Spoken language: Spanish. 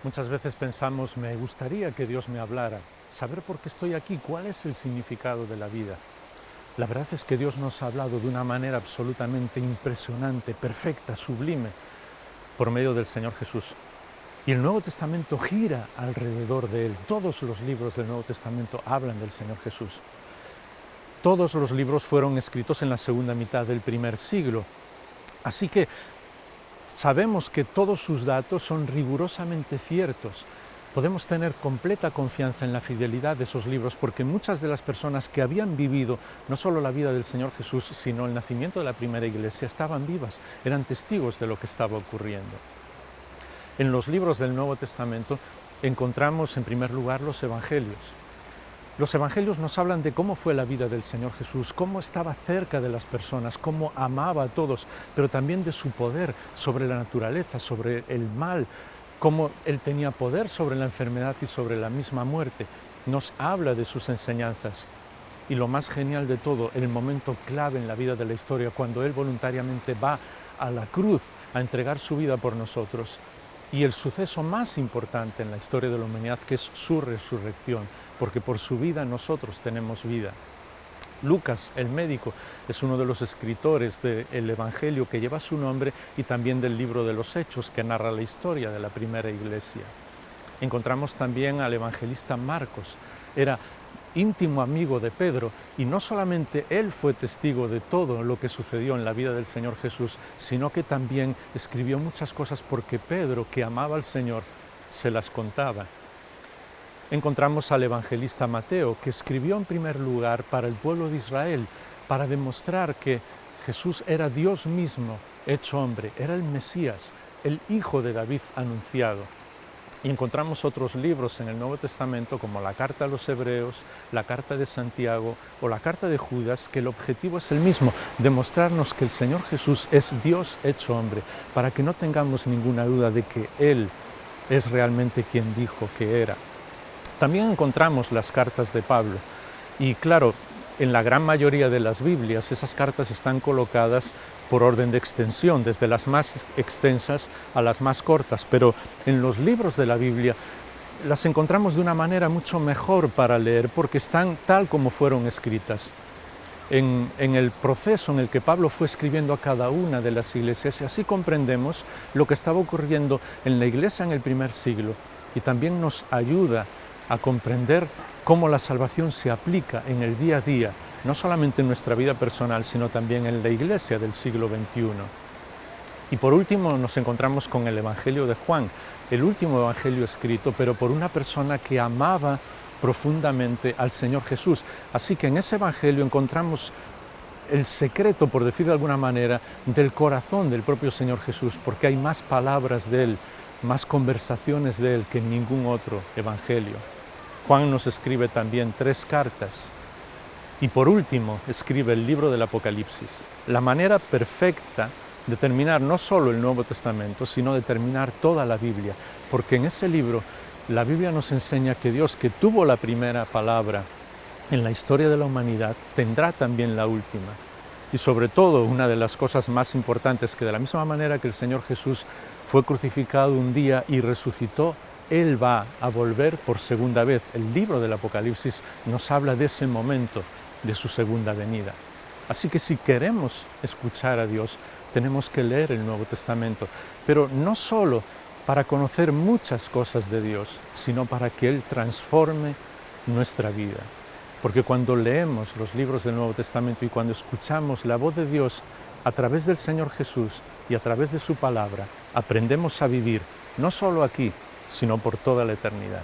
Muchas veces pensamos, me gustaría que Dios me hablara, saber por qué estoy aquí, cuál es el significado de la vida. La verdad es que Dios nos ha hablado de una manera absolutamente impresionante, perfecta, sublime, por medio del Señor Jesús. Y el Nuevo Testamento gira alrededor de Él. Todos los libros del Nuevo Testamento hablan del Señor Jesús. Todos los libros fueron escritos en la segunda mitad del primer siglo. Así que sabemos que todos sus datos son rigurosamente ciertos. Podemos tener completa confianza en la fidelidad de esos libros porque muchas de las personas que habían vivido no solo la vida del Señor Jesús, sino el nacimiento de la primera iglesia, estaban vivas, eran testigos de lo que estaba ocurriendo. En los libros del Nuevo Testamento encontramos en primer lugar los Evangelios. Los Evangelios nos hablan de cómo fue la vida del Señor Jesús, cómo estaba cerca de las personas, cómo amaba a todos, pero también de su poder sobre la naturaleza, sobre el mal, cómo Él tenía poder sobre la enfermedad y sobre la misma muerte. Nos habla de sus enseñanzas. Y lo más genial de todo, el momento clave en la vida de la historia, cuando Él voluntariamente va a la cruz a entregar su vida por nosotros. Y el suceso más importante en la historia de la humanidad, que es su resurrección, porque por su vida nosotros tenemos vida. Lucas, el médico, es uno de los escritores del Evangelio que lleva su nombre y también del libro de los Hechos, que narra la historia de la primera iglesia. Encontramos también al evangelista Marcos. Era íntimo amigo de Pedro, y no solamente él fue testigo de todo lo que sucedió en la vida del Señor Jesús, sino que también escribió muchas cosas porque Pedro, que amaba al Señor, se las contaba. Encontramos al evangelista Mateo, que escribió en primer lugar para el pueblo de Israel, para demostrar que Jesús era Dios mismo, hecho hombre, era el Mesías, el Hijo de David anunciado. Y encontramos otros libros en el Nuevo Testamento como la Carta a los Hebreos, la Carta de Santiago o la Carta de Judas, que el objetivo es el mismo, demostrarnos que el Señor Jesús es Dios hecho hombre, para que no tengamos ninguna duda de que Él es realmente quien dijo que era. También encontramos las cartas de Pablo y claro, en la gran mayoría de las Biblias esas cartas están colocadas por orden de extensión, desde las más extensas a las más cortas, pero en los libros de la Biblia las encontramos de una manera mucho mejor para leer porque están tal como fueron escritas. En el proceso en el que Pablo fue escribiendo a cada una de las iglesias, y así comprendemos lo que estaba ocurriendo en la iglesia en el primer siglo y también nos ayuda a comprender cómo la salvación se aplica en el día a día, no solamente en nuestra vida personal, sino también en la iglesia del siglo XXI. Y por último nos encontramos con el Evangelio de Juan, el último evangelio escrito, pero por una persona que amaba profundamente al Señor Jesús. Así que en ese evangelio encontramos el secreto, por decir de alguna manera, del corazón del propio Señor Jesús, porque hay más palabras de Él, más conversaciones de Él que en ningún otro evangelio. Juan nos escribe también 3 cartas y por último escribe el libro del Apocalipsis. La manera perfecta de terminar no solo el Nuevo Testamento, sino de terminar toda la Biblia, porque en ese libro la Biblia nos enseña que Dios, que tuvo la primera palabra en la historia de la humanidad, tendrá también la última. Y sobre todo, una de las cosas más importantes, que de la misma manera que el Señor Jesús fue crucificado un día y resucitó, Él va a volver por segunda vez. El libro del Apocalipsis nos habla de ese momento, de su segunda venida. Así que si queremos escuchar a Dios, tenemos que leer el Nuevo Testamento, pero no solo para conocer muchas cosas de Dios, sino para que Él transforme nuestra vida. Porque cuando leemos los libros del Nuevo Testamento y cuando escuchamos la voz de Dios a través del Señor Jesús y a través de su palabra, aprendemos a vivir no solo aquí, sino por toda la eternidad.